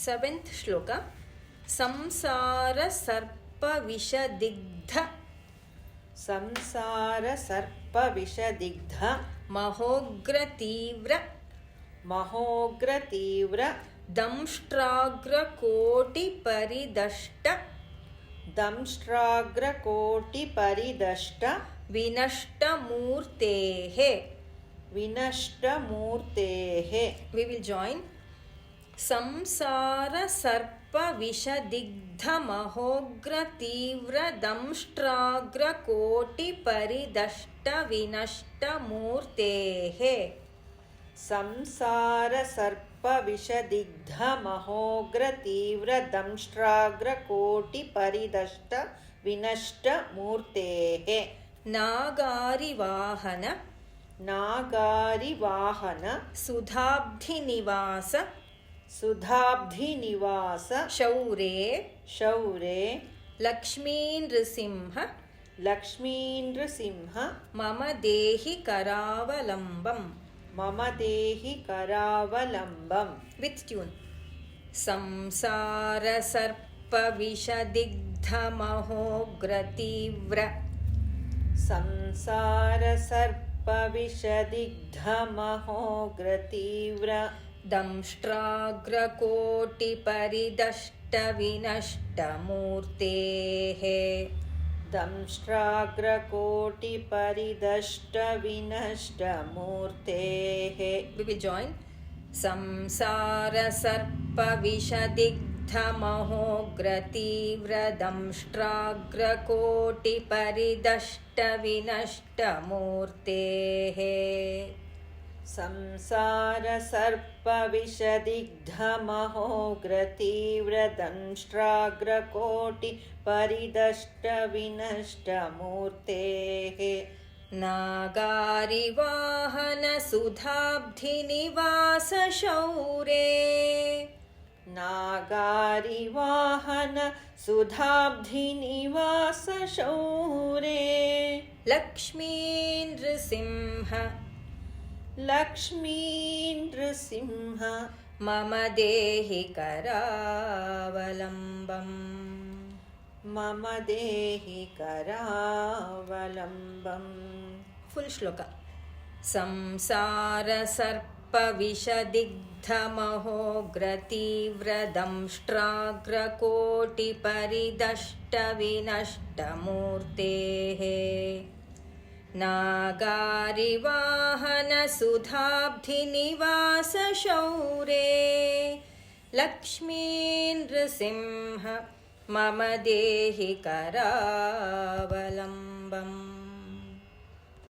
7th shloka. Samsara sarpa vishadigdha. Samsara sarpa vishadigdha. Mahogra tivra. Mahogra tivra. Damshtragra koti paridashta. Damshtragra koti paridashta. Vinashta murtehe. Vinashta murtehe. We will join. Samsara sarpa vishadigdha mahogra tivra damshtragra koti paridashta vinashta murtehe. Samsara sarpa vishadigdha mahogra tivra damshtragra koti paridashta vinashta murtehe. Nagari vahana. Nagari vahana. Sudhabdhi nivasa. Sudhabdhi nivasa. Shaure. Shaure. Lakshmi Nrisimha. Lakshmi Nrisimha. Mama dehi karavalambam. Mama dehi karavalambam. With tune. Samsara sarpa vishadigdha mahogra tivra. Samsara sarpa vishadigdha mahogra tivra. Damshtragra koti paridashta vinashta murtehe. Damshtragra koti paridashta vinashta murtehe. We will join. Samsara sarpa vishadigdha mahogra tivra damshtragra koti paridashta vinashta murtehe. Samsara sarpa vishadigdha mahogra tivra damshtragra koti paridashta vinashta murtehe. Nagari vahana sudhabdhi nivasa shaure. Nagari vahana sudhabdhi nivasa shaure. Lakshmi Nrisimha. Lakshmi Nrisimha. Mama dehi karavalambam. Mama dehi karavalambam. Full shloka. Samsara sarpa vishadigdha mahogra tivra damshtragra koti paridashta vinashta murtehe. Nagari vahana sudhabdhi nivasa shaure. Lakshmi Nrisimha. Mama dehi karavalambam.